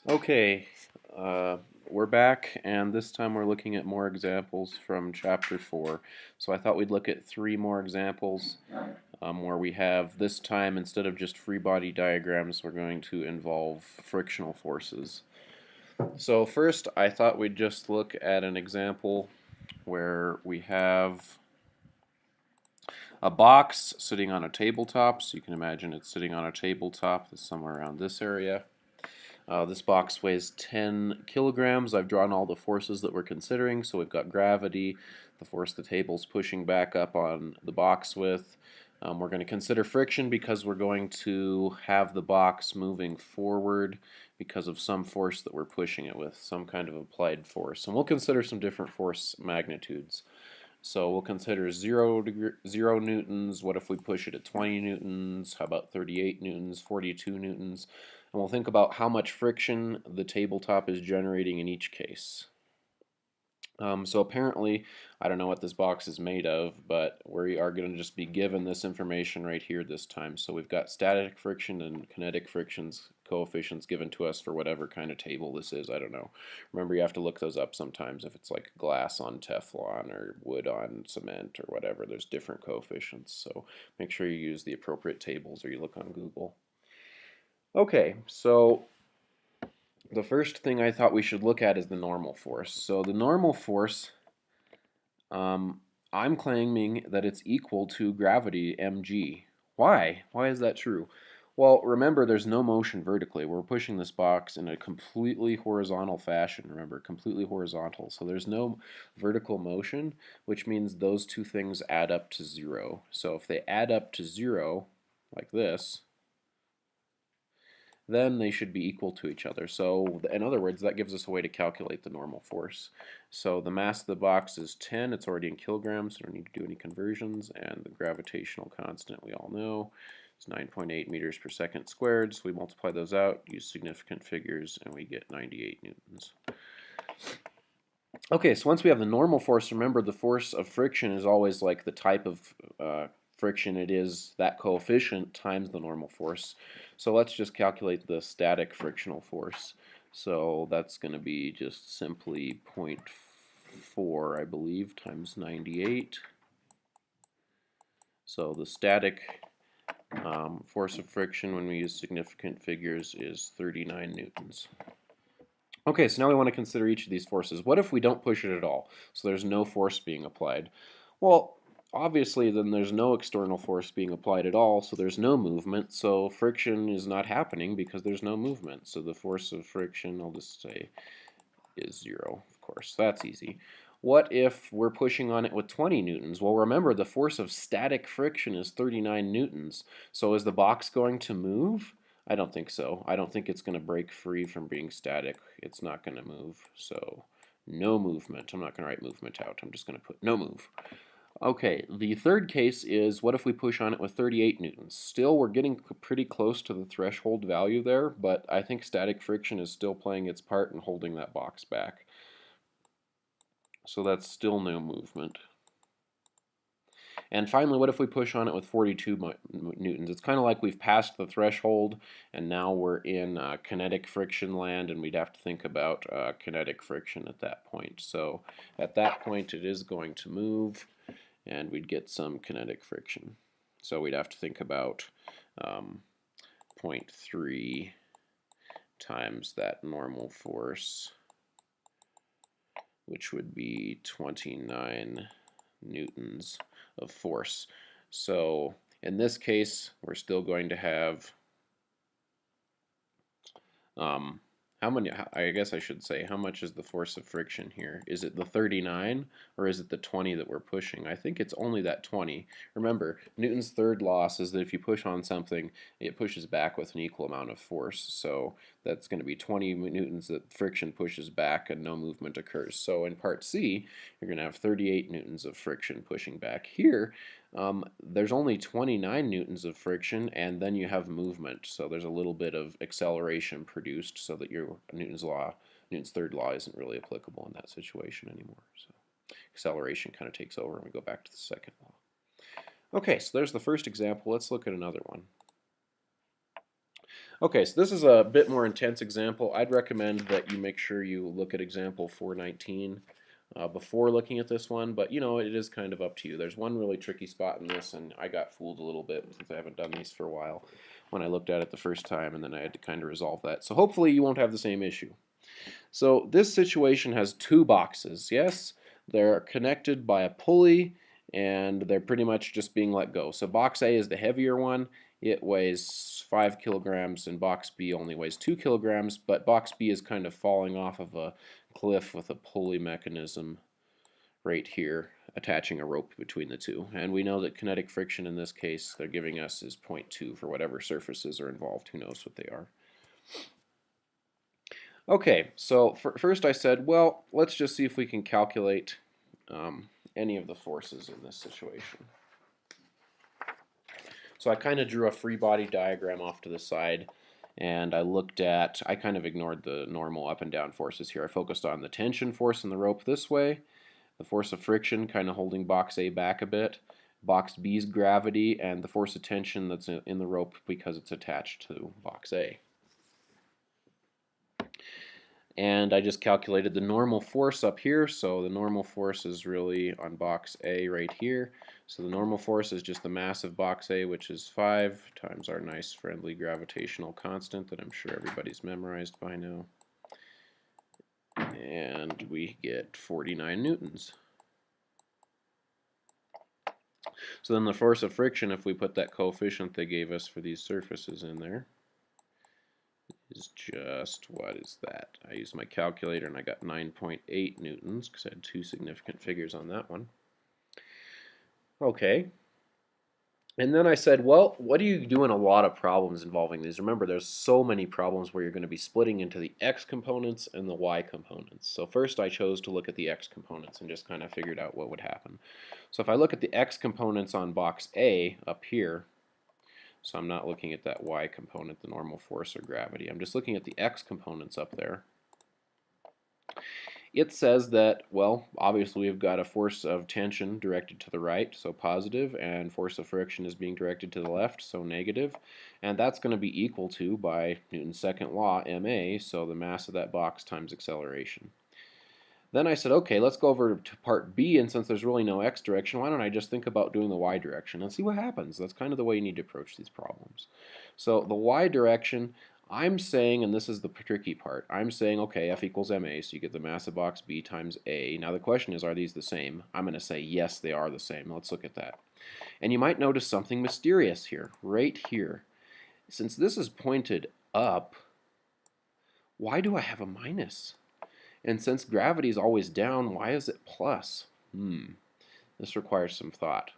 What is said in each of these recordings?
Okay, uh, we're back, and this time we're looking at more examples from Chapter 4. So I thought we'd look at three more examples where we have, this time, instead of just free body diagrams, we're going to involve frictional forces. So first, I thought we'd just look at an example where we have a box sitting on a tabletop. So you can imagine it's sitting on a tabletop that's somewhere around this area. This box weighs 10 kilograms. I've drawn all the forces that we're considering. So we've got gravity, the force the table's pushing back up on the box with. We're going to consider friction because we're going to have the box moving forward because of some force that we're pushing it with, some kind of applied force. And we'll consider some different force magnitudes. So we'll consider 0 newtons. What if we push it at 20 newtons? How about 38 newtons, 42 newtons? And we'll think about how much friction the tabletop is generating in each case. So apparently, I don't know what this box is made of, but we are going to just be given this information right here this time. So we've got static friction and kinetic frictions coefficients given to us for whatever kind of table this is. I don't know. Remember, you have to look those up sometimes if it's like glass on Teflon or wood on cement or whatever. There's different coefficients. So make sure you use the appropriate tables or you look on Google. Okay, so the first thing I thought we should look at is the normal force. So the normal force, I'm claiming that it's equal to gravity mg. Why? Why is that true? Well, remember, there's no motion vertically. We're pushing this box in a completely horizontal fashion. Remember, completely horizontal. So there's no vertical motion, which means those two things add up to 0. So if they add up to 0, like this, then they should be equal to each other. So in other words, that gives us a way to calculate the normal force. So the mass of the box is 10. It's already in kilograms, so we don't need to do any conversions. And the gravitational constant, we all know, is 9.8 meters per second squared. So we multiply those out, use significant figures, and we get 98 newtons. Okay, so once we have the normal force, remember the force of friction is always like the type of friction it is, that coefficient times the normal force. So let's just calculate the static frictional force. So that's going to be just simply 0.4, I believe, times 98. So the static force of friction when we use significant figures is 39 newtons. Okay, so now we want to consider each of these forces. What if we don't push it at all? So there's no force being applied. Well, obviously then there's no external force being applied at all, so there's no movement, so friction is not happening because there's no movement. So the force of friction, I'll just say, is 0, of course. That's easy. What if we're pushing on it with 20 newtons? Well, remember, the force of static friction is 39 newtons. So is the box going to move? I don't think so. I don't think it's going to break free from being static. It's not going to move. So no movement. I'm not going to write movement out. I'm just going to put no move. Okay, the third case is what if we push on it with 38 newtons? Still, we're getting pretty close to the threshold value there, but I think static friction is still playing its part in holding that box back. So that's still no movement. And finally, what if we push on it with 42 newtons? It's kind of like we've passed the threshold, and now we're in kinetic friction land, and we'd have to think about kinetic friction at that point. So at that point, it is going to move, and we'd get some kinetic friction. So we'd have to think about 0.3 times that normal force, which would be 29 newtons of force. So in this case, we're still going to have how many, I guess I should say, how much is the force of friction here? Is it the 39 or is it the 20 that we're pushing? I think it's only that 20. Remember, Newton's third law says that if you push on something, it pushes back with an equal amount of force. So that's going to be 20 newtons that friction pushes back and no movement occurs. So in part C, you're going to have 38 newtons of friction pushing back. Here, there's only 29 newtons of friction, and then you have movement. So there's a little bit of acceleration produced so that your Newton's third law isn't really applicable in that situation anymore. So acceleration kind of takes over and we go back to the second law. Okay, so there's the first example. Let's look at another one. Okay, so this is a bit more intense example. I'd recommend that you make sure you look at example 419 before looking at this one, but you know, it is kind of up to you. There's one really tricky spot in this, and I got fooled a little bit since I haven't done these for a while when I looked at it the first time, and then I had to kind of resolve that. So hopefully you won't have the same issue. So this situation has two boxes, yes? They're connected by a pulley, and they're pretty much just being let go. So box A is the heavier one. It weighs 5 kilograms, and box B only weighs 2 kilograms, but box B is kind of falling off of a cliff with a pulley mechanism right here, attaching a rope between the two. And we know that kinetic friction in this case they're giving us is 0.2 for whatever surfaces are involved. Who knows what they are. Okay, so first I said, well, let's just see if we can calculate any of the forces in this situation. So I kind of drew a free body diagram off to the side, and I kind of ignored the normal up and down forces here. I focused on the tension force in the rope this way, the force of friction kind of holding box A back a bit, box B's gravity, and the force of tension that's in the rope because it's attached to box A. And I just calculated the normal force up here, so the normal force is really on box A right here. So the normal force is just the mass of box A, which is 5, times our nice friendly gravitational constant that I'm sure everybody's memorized by now. And we get 49 newtons. So then the force of friction, if we put that coefficient they gave us for these surfaces in there, is just, what is that? I used my calculator and I got 9.8 newtons because I had two significant figures on that one. Okay. And then I said, well, what do you do in a lot of problems involving these? Remember, there's so many problems where you're going to be splitting into the x components and the y components. So first I chose to look at the x components and just kind of figured out what would happen. So if I look at the x components on box A up here, so I'm not looking at that y component, the normal force or gravity. I'm just looking at the x components up there. It says that, well, obviously we've got a force of tension directed to the right, so positive, and force of friction is being directed to the left, so negative. And that's going to be equal to, by Newton's second law, ma, so the mass of that box times acceleration. Then I said, okay, let's go over to part B, and since there's really no x direction, why don't I just think about doing the y direction and see what happens. That's kind of the way you need to approach these problems. So the y direction, I'm saying, and this is the tricky part, I'm saying, okay, F equals ma, so you get the mass of box B times A. Now the question is, are these the same? I'm going to say, yes, they are the same. Let's look at that. And you might notice something mysterious here, right here. Since this is pointed up, why do I have a minus? And since gravity is always down, why is it plus? This requires some thought.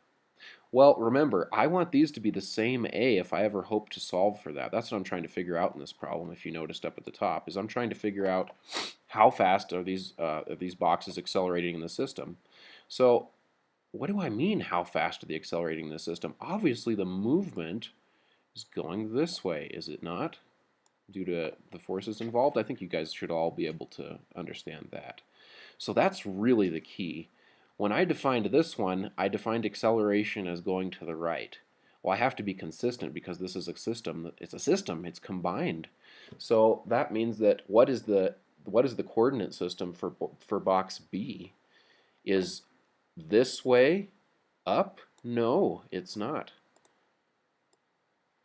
Well, remember, I want these to be the same A if I ever hope to solve for that. That's what I'm trying to figure out in this problem, if you noticed up at the top, is I'm trying to figure out how fast are these boxes accelerating in the system. So what do I mean, how fast are they accelerating in the system? Obviously, the movement is going this way, is it not? Due to the forces involved. I think you guys should all be able to understand that. So that's really the key. When I defined this one, I defined acceleration as going to the right. Well, I have to be consistent because this is a system. It's a system. It's combined. So that means that what is the coordinate system for box B? Is this way up? No, it's not.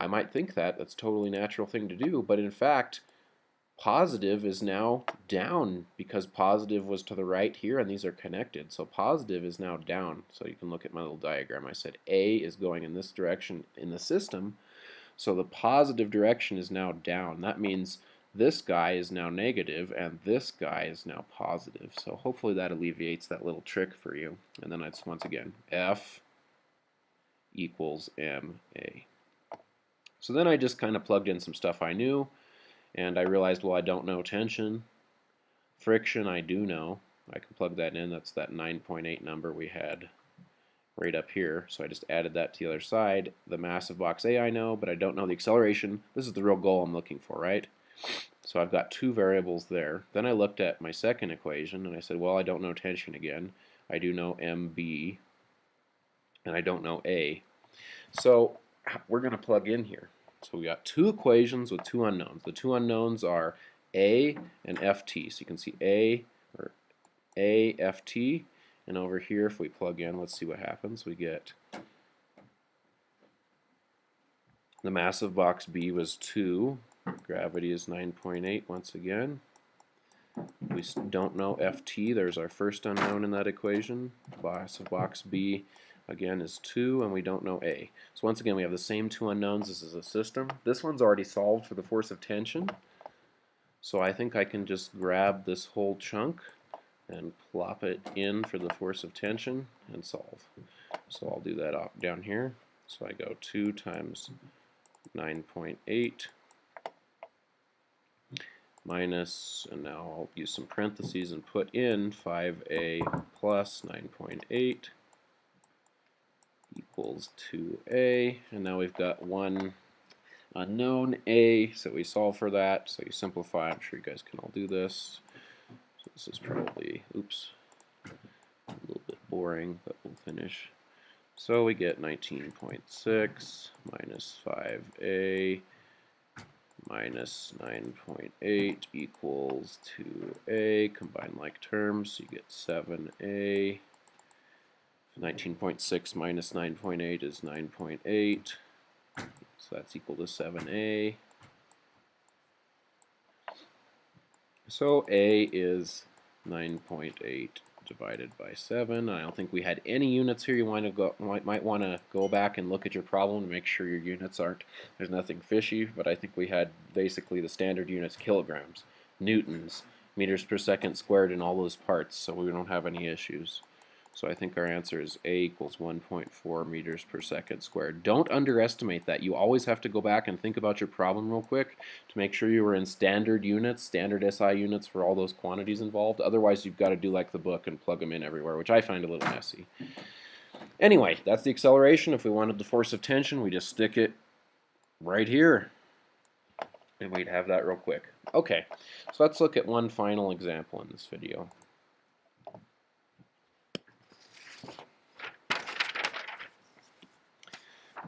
I might think that. That's a totally natural thing to do, but in fact, positive is now down because positive was to the right here and these are connected. So positive is now down. So you can look at my little diagram. I said A is going in this direction in the system. So the positive direction is now down. That means this guy is now negative and this guy is now positive. So hopefully that alleviates that little trick for you. And then it's once again F equals ma. So then I just kind of plugged in some stuff I knew, and I realized, well, I don't know tension. Friction I do know. I can plug that in. That's that 9.8 number we had right up here. So I just added that to the other side. The mass of box A I know, but I don't know the acceleration. This is the real goal I'm looking for, right? So I've got two variables there. Then I looked at my second equation, and I said, well, I don't know tension again. I do know MB, and I don't know A. So we're going to plug in here. So we got two equations with two unknowns. The two unknowns are A and Ft. So you can see A or A, Ft. And over here, if we plug in, let's see what happens. We get the mass of box B was 2. Gravity is 9.8 once again. We don't know Ft. There's our first unknown in that equation. Mass of box B, again, is 2, and we don't know A. So once again, we have the same two unknowns. This is a system. This one's already solved for the force of tension. So I think I can just grab this whole chunk and plop it in for the force of tension and solve. So I'll do that down here. So I go 2 times 9.8 minus, and now I'll use some parentheses and put in 5a plus 9.8 equals 2a, and now we've got one unknown a, so we solve for that. So you simplify. I'm sure you guys can all do this. So this is probably, oops, a little bit boring, but we'll finish. So we get 19.6 minus 5a minus 9.8 equals 2a. Combine like terms, so you get 7a. 19.6 minus 9.8 is 9.8. So that's equal to 7a. So a is 9.8 divided by 7. I don't think we had any units here. You might want to go back and look at your problem to make sure your units aren't, there's nothing fishy, but I think we had basically the standard units: kilograms, newtons, meters per second squared, and all those parts, so we don't have any issues. So I think our answer is A equals 1.4 meters per second squared. Don't underestimate that. You always have to go back and think about your problem real quick to make sure you were in standard units, standard SI units for all those quantities involved. Otherwise, you've got to do like the book and plug them in everywhere, which I find a little messy. Anyway, that's the acceleration. If we wanted the force of tension, we just stick it right here, and we'd have that real quick. Okay, so let's look at one final example in this video.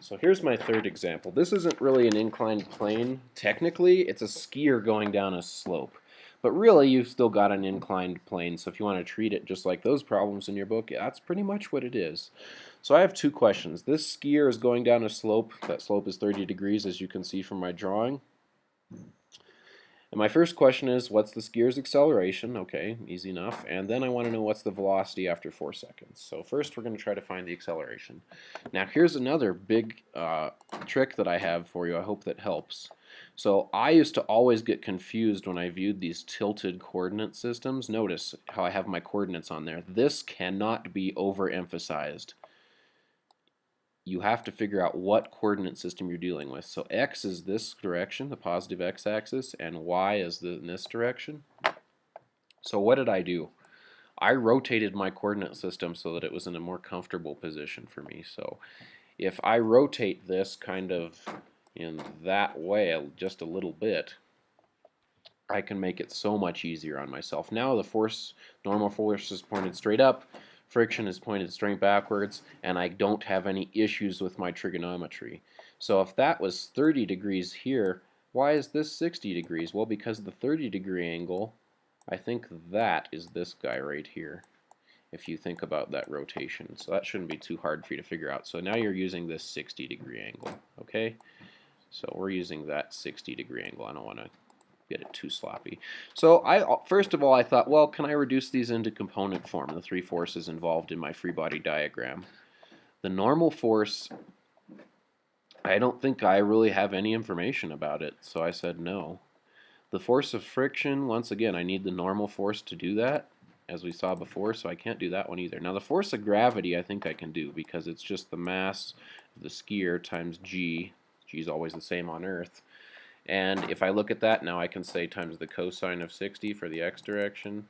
So here's my third example. This isn't really an inclined plane. Technically, it's a skier going down a slope. But really, you've still got an inclined plane. So if you want to treat it just like those problems in your book, yeah, that's pretty much what it is. So I have two questions. This skier is going down a slope. That slope is 30 degrees, as you can see from my drawing. And my first question is, what's the skier's acceleration? Okay, easy enough. And then I want to know what's the velocity after 4 seconds. So first we're going to try to find the acceleration. Now here's another big trick that I have for you. I hope that helps. So I used to always get confused when I viewed these tilted coordinate systems. Notice how I have my coordinates on there. This cannot be overemphasized. You have to figure out what coordinate system you're dealing with. So x is this direction, the positive x-axis, and y is in this direction. So what did I do? I rotated my coordinate system so that it was in a more comfortable position for me. So if I rotate this kind of in that way just a little bit, I can make it so much easier on myself. Now the force, normal force is pointed straight up, friction is pointed straight backwards, and I don't have any issues with my trigonometry. So if that was 30 degrees here, why is this 60 degrees? Well, because the 30-degree angle, I think that is this guy right here, if you think about that rotation. So that shouldn't be too hard for you to figure out. So now you're using this 60-degree angle, okay? So we're using that 60-degree angle. I don't want to get it too sloppy. So first of all, I thought, well, can I reduce these into component form, the three forces involved in my free body diagram? The normal force, I don't think I really have any information about it, so I said no. The force of friction, once again, I need the normal force to do that, as we saw before, so I can't do that one either. Now the force of gravity I think I can do, because it's just the mass of the skier times g. G is always the same on Earth. And if I look at that now, I can say times the cosine of 60 for the x direction.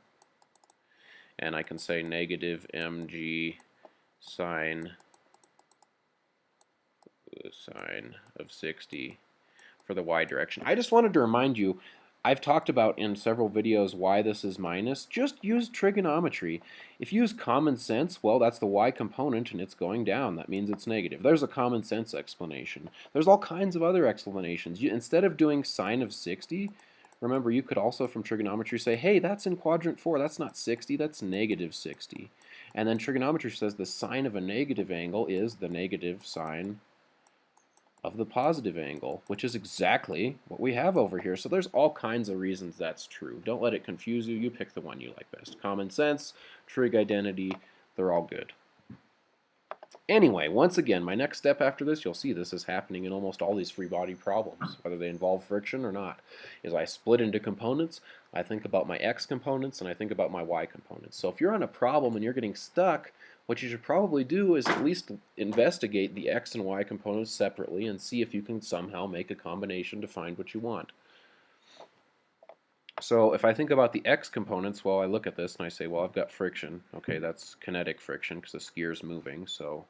And I can say negative mg sine of 60 for the y direction. I just wanted to remind you, I've talked about in several videos why this is minus. Just use trigonometry. If you use common sense, well, that's the y component and it's going down. That means it's negative. There's a common sense explanation. There's all kinds of other explanations. Instead of doing sine of 60, remember you could also from trigonometry say, hey, that's in quadrant 4. That's not 60, that's negative 60. And then trigonometry says the sine of a negative angle is the negative sine of the positive angle, which is exactly what we have over here. So there's all kinds of reasons that's true. Don't let it confuse you. You pick the one you like best. Common sense, trig identity, they're all good. Anyway, once again, my next step after this, you'll see this is happening in almost all these free body problems, whether they involve friction or not, is I split into components, I think about my x components, and I think about my y components. So if you're on a problem and you're getting stuck, what you should probably do is at least investigate the x and y components separately and see if you can somehow make a combination to find what you want. So if I think about the x components, well, I look at this and I say, well, I've got friction. Okay, that's kinetic friction because the skier's moving, so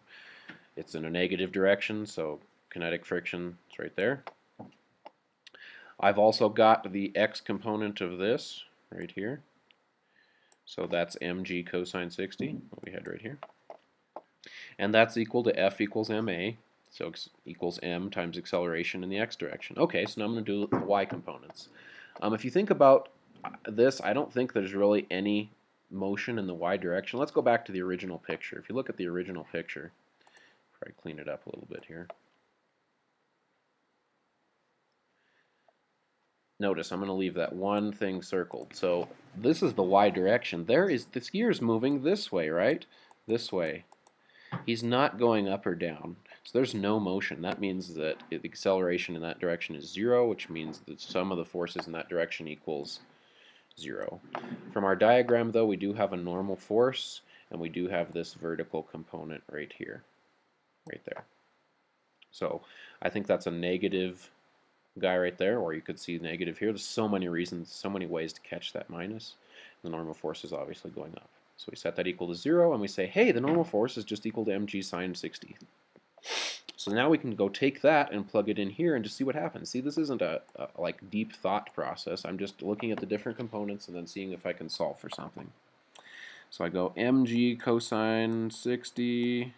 it's in a negative direction, so kinetic friction is right there. I've also got the x component of this right here. So that's mg cosine 60, what we had right here. And that's equal to F equals ma, so x equals m times acceleration in the x direction. Okay, so now I'm going to do the y components. If you think about this, I don't think there's really any motion in the y direction. Let's go back to the original picture. If you look at the original picture, probably clean it up a little bit here. Notice I'm going to leave that one thing circled. So this is the y direction. There is the skier's moving this way, right? This way. He's not going up or down. So there's no motion. That means that the acceleration in that direction is 0, which means that the sum of the forces in that direction equals 0. From our diagram, though, we do have a normal force, and we do have this vertical component right here, right there. So I think that's a negative guy right there, or you could see negative here. There's so many reasons, so many ways to catch that minus. The normal force is obviously going up. So we set that equal to 0, and we say, hey, the normal force is just equal to mg sine 60. So now we can go take that and plug it in here and just see what happens. See, this isn't a like deep thought process. I'm just looking at the different components and then seeing if I can solve for something. So I go mg cosine 60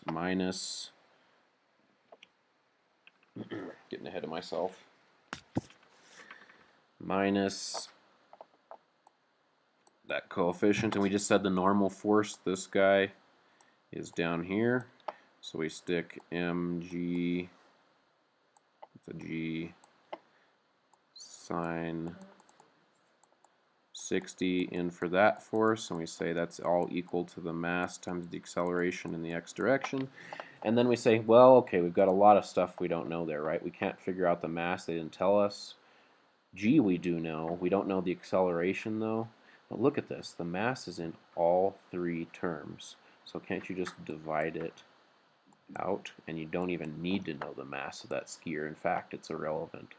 minus, getting ahead of myself, minus that coefficient, and we just said the normal force, this guy, is down here. So we stick mg, it's a g, sine 60 in for that force, and we say that's all equal to the mass times the acceleration in the x direction. And then we say, well, okay, we've got a lot of stuff we don't know there, right? We can't figure out the mass, they didn't tell us. G we do know. We don't know the acceleration, though. But look at this. The mass is in all three terms. So can't you just divide it out? And you don't even need to know the mass of that skier. In fact, it's irrelevant.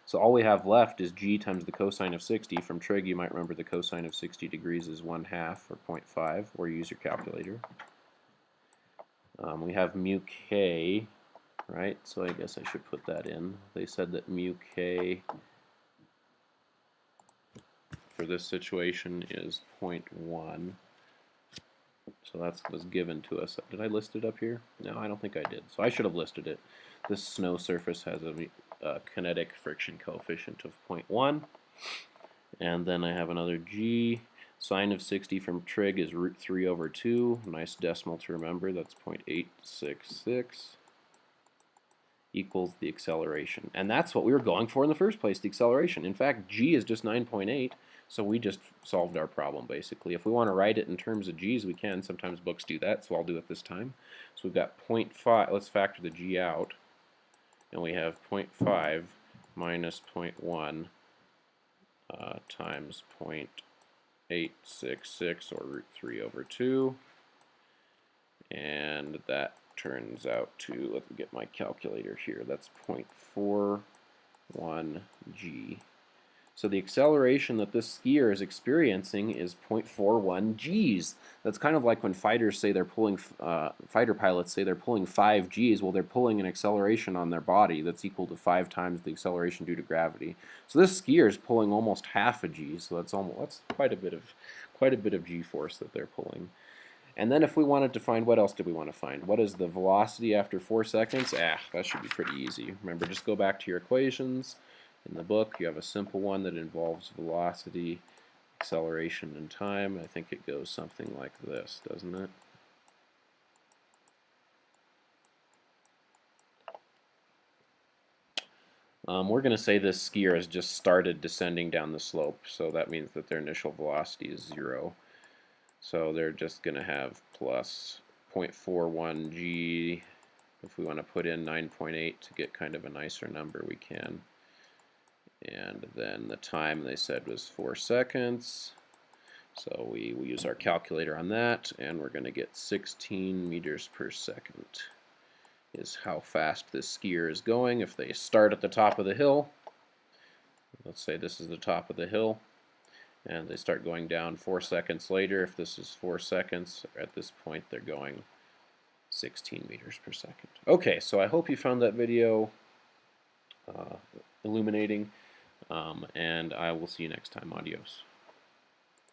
So all we have left is g times the cosine of 60. From trig, you might remember the cosine of 60 degrees is 1/2 or 0.5, or use your calculator. We have mu k, right? So I guess I should put that in. They said that mu k for this situation is 0.1. So that was given to us. Did I list it up here? No, I don't think I did. So I should have listed it. This snow surface has a kinetic friction coefficient of 0.1. And then I have another g. Sine of 60 from trig is root 3 over 2. Nice decimal to remember. That's 0.866 equals the acceleration. And that's what we were going for in the first place, the acceleration. In fact, g is just 9.8. So we just solved our problem, basically. If we want to write it in terms of g's, we can. Sometimes books do that, so I'll do it this time. So we've got 0.5. Let's factor the g out. And we have 0.5 minus 0.1 times 0.866, or root 3 over 2. And that turns out to, let me get my calculator here, that's 0.41 g. So the acceleration that this skier is experiencing is 0.41 Gs. That's kind of like when fighters say they're pulling, fighter pilots say they're pulling 5 Gs. Well, they're pulling an acceleration on their body that's equal to 5 times the acceleration due to gravity. So this skier is pulling almost half a G. So that's quite a bit of G-force that they're pulling. And then if we wanted to find, what else did we want to find? What is the velocity after 4 seconds? That should be pretty easy. Remember, just go back to your equations. In the book, you have a simple one that involves velocity, acceleration, and time. I think it goes something like this, doesn't it? We're going to say this skier has just started descending down the slope, so that means that their initial velocity is 0. So they're just going to have plus 0.41 G. If we want to put in 9.8 to get kind of a nicer number, we can. And then the time they said was 4 seconds. So we use our calculator on that, and we're going to get 16 meters per second is how fast this skier is going. If they start at the top of the hill, let's say this is the top of the hill, and they start going down 4 seconds later. If this is 4 seconds, at this point they're going 16 meters per second. Okay, so I hope you found that video illuminating, and I will see you next time. Adios.